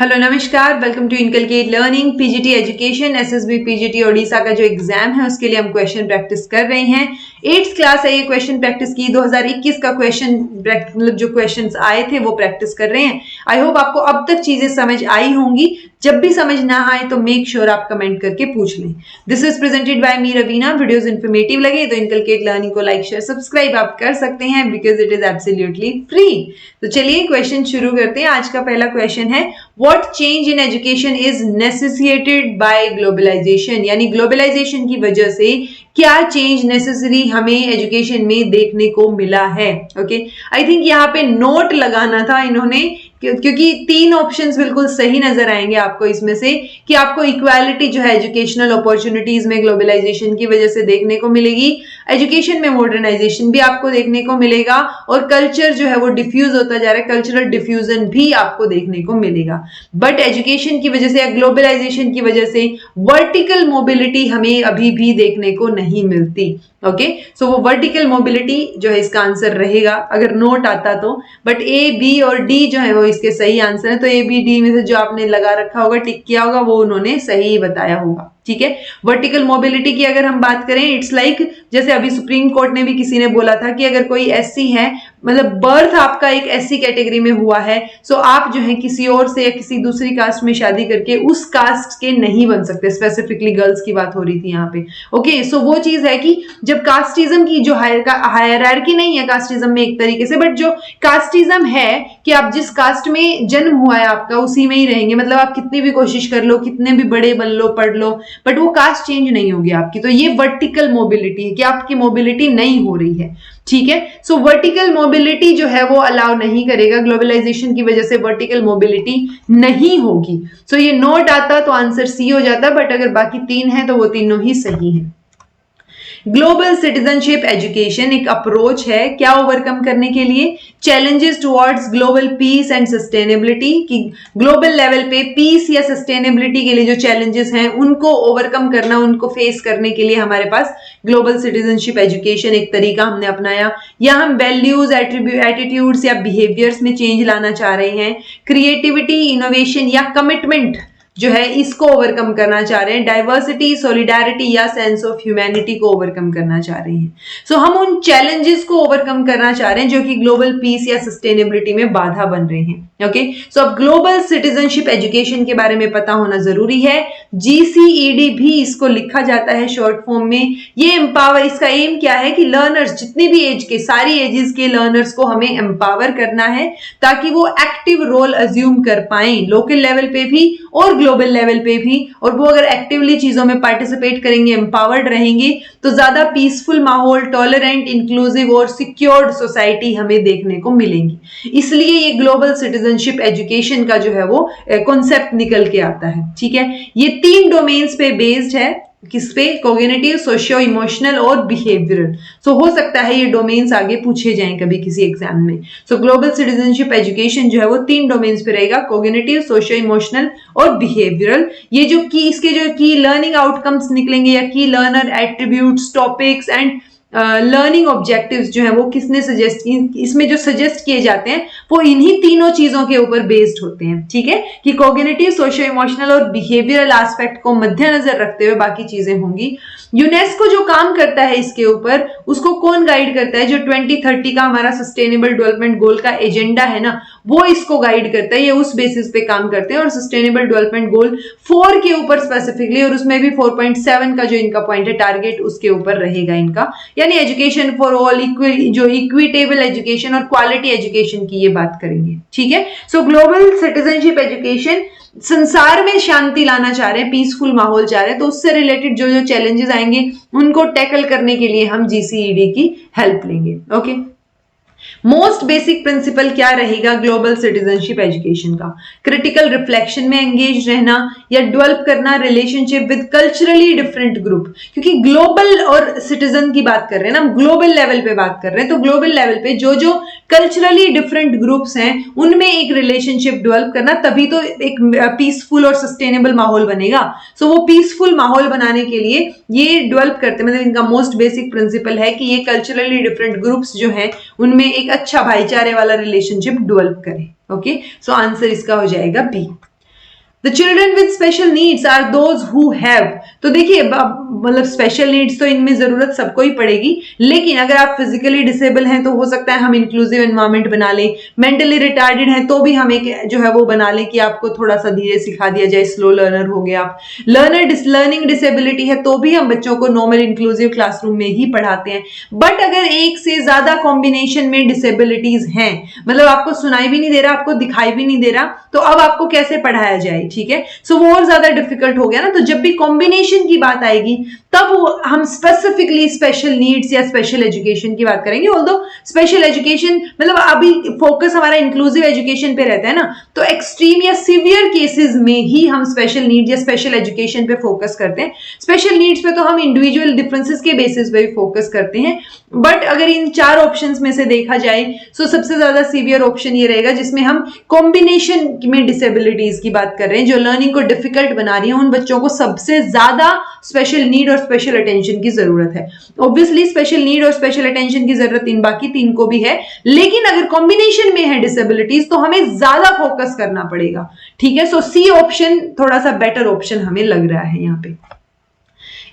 Hello नमस्कार, welcome to inculcate learning PGT education SSB PGT Odisha का जो एग्जाम है उसके लिए हम क्वेश्चन प्रैक्टिस कर रहे हैं। 8th क्लास है ये क्वेश्चन प्रैक्टिस की 2021 का क्वेश्चन मतलब जो क्वेश्चंस आए थे वो प्रैक्टिस कर रहे हैं। आई होप आपको अब तक चीजें समझ आई होंगी। जब भी समझ ना आए तो मेक श्योर आप कमेंट करके पूछ लें। This is presented by me Raveena. Videos informative लगे तो इनकलकेट लर्निंग को लाइक शेयर सब्सक्राइब आप कर सकते हैं because it is absolutely free. तो चलिए क्वेश्चन शुरू करते हैं। आज का पहला क्वेश्चन है what change in education is necessitated by globalization, यानी ग्लोबलाइजेशन की वजह से क्या चेंज नेसेसरी हमें एजुकेशन में देखने को मिला है। ओके, आई थिंक यहाँ पे नोट लगाना था इन्होंने क्योंकि 3 ऑप्शंस बिल्कुल सही नजर आएंगे आपको इसमें से कि आपको इक्वालिटी जो है एजुकेशनल अपॉर्चुनिटीज में ग्लोबलाइजेशन की वजह से देखने को मिलेगी, एजुकेशन में मॉडर्नाइजेशन भी आपको देखने को मिलेगा और कल्चर जो है वो डिफ्यूज होता जा रहा है, कल्चरल डिफ्यूजन भी आपको देखने को मिलेगा। बट एजुकेशन की वजह से या ग्लोबलाइजेशन की वजह से वर्टिकल मोबिलिटी हमें अभी भी देखने को नहीं मिलती। ओके, सो वो वर्टिकल मोबिलिटी जो है इसका आंसर रहेगा अगर नोट आता तो। बट ए बी और डी जो है वो इसके सही आंसर है। तो ए बी डी में से जो आपने लगा रखा होगा, टिक किया होगा, वो उन्होंने सही बताया होगा। ठीक है, वर्टिकल मोबिलिटी की अगर हम बात करें, इट्स लाइक जैसे अभी सुप्रीम कोर्ट ने भी किसी ने बोला था कि अगर कोई एससी है, मतलब बर्थ आपका एक एससी कैटेगरी में हुआ है, सो आप जो है किसी और से या किसी दूसरी कास्ट में शादी करके उस कास्ट के नहीं बन सकते। स्पेसिफिकली गर्ल्स की बात हो रही थी यहाँ पे। ओके, सो वो चीज है कि जब कास्टिज्म की जो हायरार्की नहीं है कास्टिज्म में एक तरीके से, बट जो कास्टिज्म है कि आप जिस कास्ट में जन्म हुआ है आपका उसी में ही रहेंगे, मतलब आप कितनी भी कोशिश कर लो, कितने भी बड़े बन लो, पढ़ लो, बट वो कास्ट चेंज नहीं होगी आपकी। तो ये वर्टिकल मोबिलिटी है कि आपकी मोबिलिटी नहीं हो रही है। ठीक है, सो वर्टिकल मोबिलिटी जो है वो अलाउ नहीं करेगा ग्लोबलाइजेशन की वजह से, वर्टिकल मोबिलिटी नहीं होगी। सो ये नोट आता तो आंसर सी हो जाता, बट अगर बाकी 3 है तो वो तीनों ही सही है। ग्लोबल सिटीजनशिप एजुकेशन एक अप्रोच है क्या ओवरकम करने के लिए, challenges towards global piece and sustainability, कि ग्लोबल लेवल पे पीस या सस्टेनेबिलिटी के लिए जो चैलेंजेस हैं उनको ओवरकम करना, उनको फेस करने के लिए हमारे पास ग्लोबल सिटीजनशिप एजुकेशन एक तरीका हमने अपनाया। या हम वैल्यूज, एटीट्यूड्स या बिहेवियर्स में चेंज लाना चाह रहे हैं, क्रिएटिविटी, इनोवेशन या कमिटमेंट जो है इसको ओवरकम करना चाह रहे हैं, डाइवर्सिटी, सॉलिडारिटी या सेंस ऑफ ह्यूमैनिटी को ओवरकम करना चाह रहे हैं। सो हम उन चैलेंजेस को ओवरकम करना चाह रहे हैं जो कि ग्लोबल पीस या सस्टेनेबिलिटी में बाधा बन रहे हैं। ओके, सो अब ग्लोबल सिटीजनशिप एजुकेशन के बारे में पता होना जरूरी है। GCED भी इसको लिखा जाता है शॉर्ट फॉर्म में। ये एम्पावर, इसका एम क्या है कि लर्नर्स, जितनी भी एज के, सारी एजेस के लर्नर्स को हमें एम्पावर करना है ताकि वो एक्टिव रोल अज्यूम कर पाए लोकल लेवल पे भी और ग्लोबल लेवल पे भी। और वो अगर एक्टिवली चीजों में पार्टिसिपेट करेंगे, एम्पावर्ड रहेंगे, तो ज्यादा पीसफुल माहौल, टॉलरेंट, इंक्लूसिव और सिक्योर्ड सोसाइटी हमें देखने को मिलेंगी। इसलिए ये ग्लोबल सिटीजनशिप एजुकेशन का जो है वो कॉन्सेप्ट निकल के आता है। ठीक है, ये 3 डोमेन्स पे बेस्ड है। किस पे? कॉग्निटिव, सोशियो इमोशनल और बिहेवियरल। सो हो सकता है ये डोमेन्स आगे पूछे जाएं कभी किसी एग्जाम में। सो ग्लोबल सिटीजनशिप एजुकेशन जो है वो 3 डोमेन्स पे रहेगा, कॉग्निटिव, सोशियो इमोशनल और बिहेवियरल। ये जो की इसके जो की लर्निंग आउटकम्स निकलेंगे या की learner attributes, topics and learning objectives जो है वो किसने सजेस्ट, इसमें जो सजेस्ट किए जाते हैं वो इन्हीं तीनों चीजों के ऊपर बेस्ड होते हैं। ठीक है, कि कॉग्निटिव, सोशियो इमोशनल और बिहेवियरल एस्पेक्ट को मद्देनजर रखते हुए बाकी चीजें होंगी। यूनेस्को जो काम करता है इसके ऊपर, उसको कौन गाइड करता है? जो 2030 का हमारा सस्टेनेबल डेवलपमेंट गोल का एजेंडा है ना, वो इसको गाइड करता है। ये उस बेसिस पे काम करते हैं और सस्टेनेबल डेवलपमेंट गोल 4 के ऊपर स्पेसिफिकली, और उसमें भी 4.7 का जो इनका पॉइंट है टारगेट, उसके ऊपर रहेगा इनका, यानी एजुकेशन फॉर ऑल, जो इक्विटेबल एजुकेशन और क्वालिटी एजुकेशन की ये बात करेंगे। ठीक है, सो ग्लोबल सिटीजनशिप एजुकेशन संसार में शांति लाना चाह रहे हैं, पीसफुल माहौल चाह रहे हैं, तो उससे रिलेटेड जो जो चैलेंजेस आएंगे उनको टैकल करने के लिए हम GCED की हेल्प लेंगे। ओके, मोस्ट बेसिक प्रिंसिपल क्या रहेगा ग्लोबल सिटीजनशिप एजुकेशन का? क्रिटिकल रिफ्लेक्शन में एंगेज रहना या डेवलप करना relationship with culturally different group. क्योंकि ग्लोबल और सिटीजन की बात कर रहे हैं ना, ग्लोबल लेवल पे बात कर रहे हैं, तो ग्लोबल लेवल पे जो जो कल्चरली डिफरेंट ग्रुप्स हैं उनमें एक रिलेशनशिप डेवलप करना, तभी तो एक पीसफुल और सस्टेनेबल माहौल बनेगा। सो वो पीसफुल माहौल बनाने के लिए ये डेवलप करते, मतलब इनका मोस्ट बेसिक प्रिंसिपल है कि ये कल्चरली डिफरेंट ग्रुप्स जो हैं उनमें एक अच्छा भाईचारे वाला रिलेशनशिप डेवलप करें। ओके, सो आंसर इसका हो जाएगा B. The children with special needs are those who have, तो देखिए मतलब स्पेशल नीड्स तो इनमें जरूरत सबको ही पड़ेगी, लेकिन अगर आप फिजिकली डिसेबल हैं तो हो सकता है हम इंक्लूसिव एनवायरनमेंट बना लें, मेंटली रिटार्डेड हैं तो भी हम एक जो है वो बना लें कि आपको थोड़ा सा धीरे सिखा दिया जाए, स्लो लर्नर हो गया आप, लर्निंग डिसेबिलिटी है तो भी हम बच्चों को नॉर्मल इंक्लूसिव क्लासरूम में ही पढ़ाते हैं। बट अगर एक से ज्यादा कॉम्बिनेशन में डिसेबिलिटीज हैं, मतलब आपको सुनाई भी नहीं दे रहा, आपको दिखाई भी नहीं दे रहा, तो अब आपको कैसे पढ़ाया जाए, ठीक है, सो वो और ज्यादा डिफिकल्ट हो गया ना। तो जब भी कॉम्बिनेशन की बात आएगी तब हम स्पेसिफिकली स्पेशल नीड्स या स्पेशल एजुकेशन की बात करेंगे। ऑल्दो स्पेशल एजुकेशन मतलब अभी फोकस हमारा इंक्लूसिव एजुकेशन पे रहता है ना, तो एक्सट्रीम या सीवियर केसेस में ही हम स्पेशल नीड्स या स्पेशल एजुकेशन पे फोकस करते हैं। स्पेशल नीड्स पे तो हम इंडिविजुअल डिफरेंसेस के बेसिस पे फोकस करते हैं। बट अगर इन 4 ऑप्शंस में से देखा जाए तो सबसे ज्यादा सीवियर ऑप्शन ये रहेगा जिसमें हम कॉम्बिनेशन में डिसेबिलिटीज की बात कर रहे हैं, जो लर्निंग को डिफिकल्ट बना रही है, उन बच्चों को सबसे ज्यादा स्पेशल नीड और स्पेशल अटेंशन की जरूरत है। ऑब्वियसली स्पेशल नीड और स्पेशल अटेंशन की जरूरत इन बाकी 3 को भी है, लेकिन अगर कॉम्बिनेशन में है डिसेबिलिटीज तो हमें ज्यादा फोकस करना पड़ेगा, ठीक है। सो सी ऑप्शन थोड़ा सा बेटर ऑप्शन हमें लग रहा है यहाँ पे।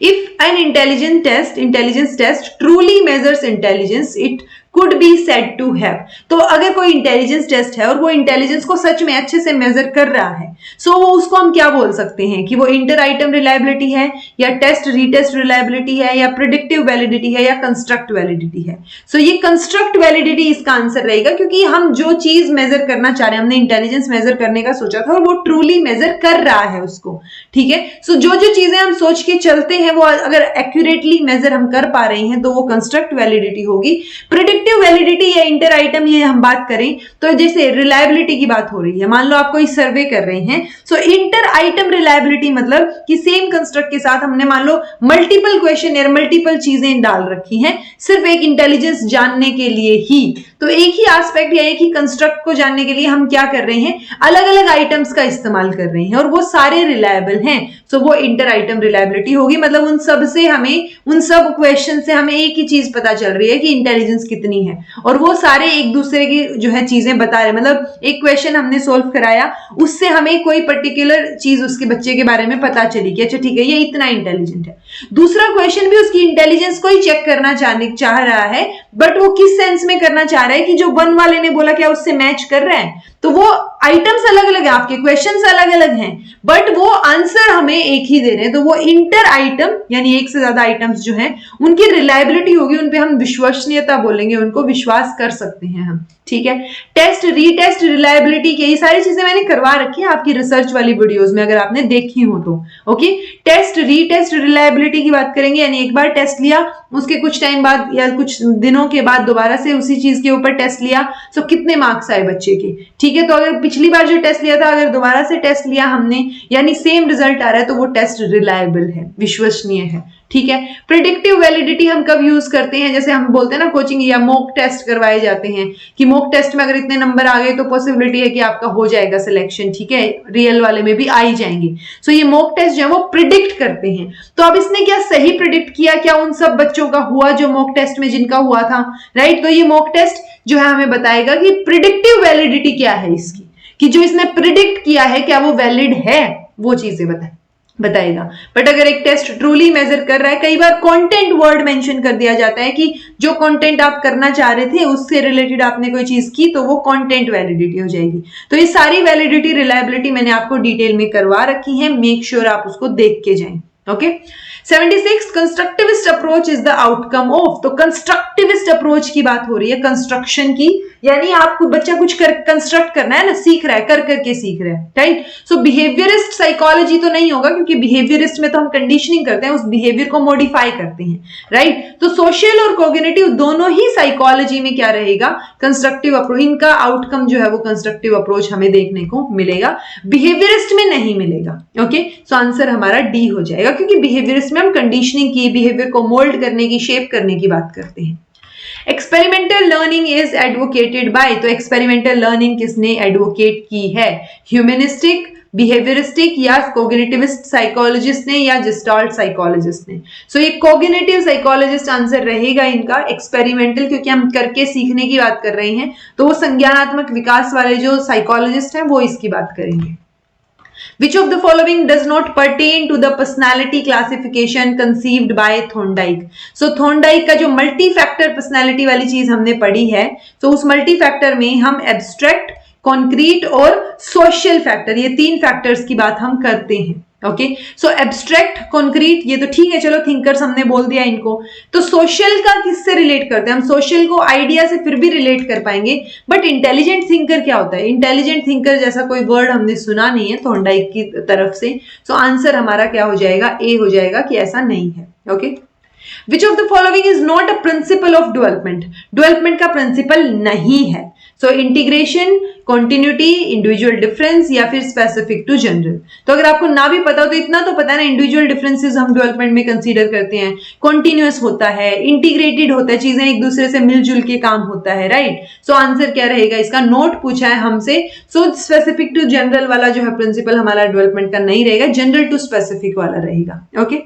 If an intelligence test truly measures intelligence, it could be said to have, तो अगर कोई इंटेलिजेंस टेस्ट है और वो इंटेलिजेंस को सच में अच्छे से मेजर कर रहा है, सो वो उसको हम क्या बोल सकते हैं कि वो इंटर आइटम रिलायबिलिटी है या टेस्ट रीटेस्ट रिलायबिलिटी है या प्रिडिक्टिव वैलिडिटी है या कंस्ट्रक्ट वैलिडिटी है। सो ये कंस्ट्रक्ट वैलिडिटी इसका आंसर रहेगा, क्योंकि हम जो चीज मेजर करना चाह रहे हैं, हमने इंटेलिजेंस मेजर करने का सोचा था और वो ट्रूली मेजर कर रहा है उसको, ठीक है। सो जो जो चीजें हम सोच के चलते हैं वो अगर एक्यूरेटली मेजर हम कर पा रहे हैं तो वो कंस्ट्रक्ट वैलिडिटी होगी। प्रिडिक्टिव वैलिडिटी या इंटर आइटम ये हम बात करें तो जैसे रिलायबिलिटी की बात हो रही है, मान लो आप कोई सर्वे कर रहे हैं, सो इंटर आइटम रिलायबिलिटी मतलब कि सेम कंस्ट्रक्ट के साथ हमने मान लो मल्टीपल क्वेश्चन या मल्टीपल चीजें डाल रखी हैं सिर्फ एक इंटेलिजेंस जानने के लिए ही, तो एक ही एस्पेक्ट या एक ही कंस्ट्रक्ट को जानने के लिए हम क्या कर रहे हैं, अलग अलग आइटम्स का इस्तेमाल कर रहे हैं और वो सारे रिलायबल हैं, सो वो इंटर आइटम रिलायबिलिटी होगी। मतलब उन सब से हमें, उन सब क्वेश्चन से हमें एक ही चीज पता चल रही है कि इंटेलिजेंस कितनी है और वो सारे एक दूसरे की जो है चीजें बता रहे हैं। मतलब एक क्वेश्चन हमने सोल्व कराया, उससे हमें कोई पर्टिकुलर चीज उसके बच्चे के बारे में पता चली कि अच्छा ठीक है ये इतना इंटेलिजेंट है। दूसरा क्वेश्चन भी उसकी इंटेलिजेंस को ही चेक करना चाह रहा है, बट वो किस सेंस में करना चाह रहा है कि जो 1 वाले ने बोला क्या उससे मैच कर रहा है। तो वो आइटम्स अलग अलग है, आपके क्वेश्चंस अलग अलग हैं, बट वो आंसर हमें एक ही दे रहे हैं। तो वो इंटर आइटम यानी एक से ज्यादा आइटम्स जो हैं उनकी रिलायबिलिटी होगी, उन पे हम विश्वसनीयता बोलेंगे, उनको विश्वास कर सकते हैं हम, ठीक है। टेस्ट रीटेस्ट रिलायबिलिटी की ये सारी चीजें मैंने करवा रखी है आपकी रिसर्च वाली वीडियोस में, अगर आपने देखी हो तो ओके। टेस्ट रीटेस्ट रिलायबिलिटी की बात करेंगे, यानी एक बार टेस्ट लिया उसके कुछ टाइम बाद या कुछ दिनों के बाद दोबारा से उसी चीज के ऊपर टेस्ट लिया, सो कितने मार्क्स आए बच्चे के, ठीक है। तो अगर पिछली बार जो टेस्ट लिया था अगर दोबारा से टेस्ट लिया हमने यानी सेम रिजल्ट आ रहा है तो वो टेस्ट रिलायबल है, विश्वसनीय है, ठीक है। प्रिडिक्टिव वैलिडिटी हम कब यूज करते हैं, जैसे हम बोलते हैं ना कोचिंग या मॉक टेस्ट करवाए जाते हैं कि मॉक टेस्ट में अगर इतने नंबर आ गए तो पॉसिबिलिटी है कि आपका हो जाएगा सिलेक्शन, ठीक है, रियल वाले में भी आ ही जाएंगे। सो ये मॉक टेस्ट जो है वो प्रिडिक्ट करते हैं। तो अब इसने क्या सही प्रिडिक्ट किया, क्या उन सब बच्चों का हुआ जो मॉक टेस्ट में जिनका हुआ था, राइट। तो ये मॉक टेस्ट जो है हमें बताएगा कि प्रिडिक्टिव वैलिडिटी क्या है इसकी, कि जो इसने प्रिडिक्ट किया है क्या वो वैलिड है, वो चीजें बताएगा। बट अगर एक टेस्ट ट्रूली मेजर कर रहा है, कई बार कंटेंट वर्ड मेंशन कर दिया जाता है कि जो कंटेंट आप करना चाह रहे थे उससे रिलेटेड आपने कोई चीज की तो वो कंटेंट वैलिडिटी हो जाएगी। तो ये सारी वैलिडिटी रिलायबिलिटी मैंने आपको डिटेल में करवा रखी है, मेक श्योर आप उसको देख के जाएं, okay. 76 constructivist approach is the outcome of, तो कंस्ट्रक्टिविस्ट अप्रोच की बात हो रही है कंस्ट्रक्शन की, यानी आपको बच्चा कुछ कंस्ट्रक्ट करना है ना, सीख रहा है, कर करके सीख रहा है, राइट। सो बिहेवियरिस्ट साइकोलॉजी तो नहीं होगा क्योंकि बिहेवियरिस्ट में तो हम कंडीशनिंग करते हैं, उस बिहेवियर को मॉडिफाई करते हैं, राइट। तो सोशल और कॉग्निटिव दोनों ही साइकोलॉजी में क्या रहेगा, कंस्ट्रक्टिव अप्रोच, इनका आउटकम जो है वो कंस्ट्रक्टिव अप्रोच हमें देखने को मिलेगा, बिहेवियरिस्ट में नहीं मिलेगा, ओके। सो आंसर हमारा डी हो जाएगा, क्योंकि बिहेवियरिस्ट में हम कंडीशनिंग की, बिहेवियर को मोल्ड करने की, शेप करने की बात करते हैं। Experimental learning is advocated by, तो एक्सपेरिमेंटल लर्निंग किसने एडवोकेट की है, ह्यूमनिस्टिक, बिहेवियरिस्टिक या कोग्निटिविस्ट साइकोलॉजिस्ट ने या जेस्टाल्ट साइकोलॉजिस्ट ने। सो ये कोग्निटिव साइकोलॉजिस्ट आंसर रहेगा इनका, एक्सपेरिमेंटल क्योंकि हम करके सीखने की बात कर रहे हैं, तो वो संज्ञानात्मक विकास वाले जो साइकोलॉजिस्ट हैं वो इसकी बात करेंगे। Which of the following does not pertain to the personality classification conceived by Thorndike? So Thorndike का जो मल्टी फैक्टर पर्सनैलिटी वाली चीज हमने पढ़ी है, तो उस मल्टी फैक्टर में हम एब्स्ट्रैक्ट, कॉन्क्रीट और सोशल फैक्टर, ये 3 फैक्टर्स की बात हम करते हैं। ओके, सो एब्स्ट्रैक्ट, कॉन्क्रीट ये तो ठीक है, चलो थिंकर्स हमने बोल दिया इनको। तो सोशल का किससे रिलेट करते हैं हम? सोशल को आइडिया से फिर भी रिलेट कर पाएंगे, बट इंटेलिजेंट थिंकर क्या होता है? इंटेलिजेंट थिंकर जैसा कोई वर्ड हमने सुना नहीं है थॉर्नडाइक की तरफ से। सो आंसर हमारा क्या हो जाएगा? ए हो जाएगा कि ऐसा नहीं है। Okay, Which of the following is not a principle of development? Development का प्रिंसिपल नहीं है। So integration, continuity, individual difference या फिर स्पेसिफिक टू जनरल। तो अगर आपको ना भी पता हो तो इतना तो पता है ना, इंडिविजुअल डिफरेंसेस हम डेवलपमेंट में कंसीडर करते हैं, कॉन्टिन्यूअस होता है, इंटीग्रेटेड होता है, चीजें एक दूसरे से मिलजुल के काम होता है, राइट। सो आंसर क्या रहेगा इसका? नोट पूछा है हमसे। सो स्पेसिफिक टू जनरल वाला जो है प्रिंसिपल हमारा डेवलपमेंट का नहीं रहेगा, जनरल टू स्पेसिफिक वाला रहेगा। Okay,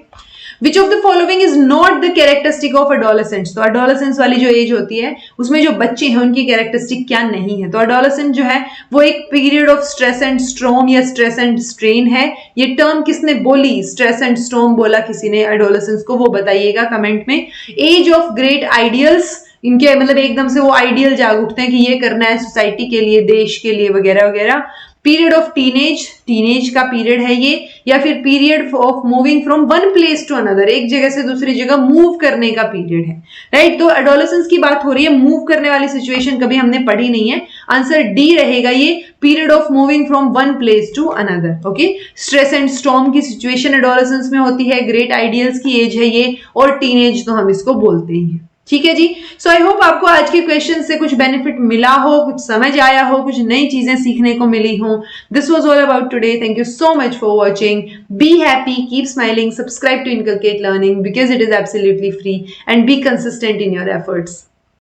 Which of the following is not the characteristic of adolescents? तो adolescence वाली जो एज होती है उसमें जो बच्चे हैं उनकी कैरेक्टरिस्टिक क्या नहीं है? तो adolescent जो है वो एक period of stress and storm या स्ट्रेस एंड स्ट्रेन है। ये टर्म किसने बोली? स्ट्रेस एंड स्ट्रॉम बोला किसी ने adolescence को, वो बताइएगा कमेंट में। एज ऑफ ग्रेट आइडियल्स, इनके मतलब एकदम से वो आइडियल जाग उठते हैं कि ये करना है सोसाइटी के लिए, देश के लिए वगैरह वगैरह। पीरियड ऑफ टीनेज, टीनेज का पीरियड है ये, या फिर period of moving from one place to another, एक जगह से दूसरी जगह मूव करने का पीरियड है, राइट। तो एडोलेसेंस की बात हो रही है, मूव करने वाली सिचुएशन कभी हमने पढ़ी नहीं है। आंसर डी रहेगा ये, period of moving from one place to another. Okay, stress and storm की सिचुएशन एडोलेसेंस में होती है, ग्रेट आइडियल्स की एज है ये, और टीनेज तो हम इसको बोलते ही हैं। ठीक है जी। सो आई होप आपको आज के क्वेश्चन से कुछ बेनिफिट मिला हो, कुछ समझ आया हो, कुछ नई चीजें सीखने को मिली हो। This was all about today. Thank you so much for watching. Be happy, keep smiling, subscribe to inculcate learning because it is absolutely free, and be consistent in your efforts.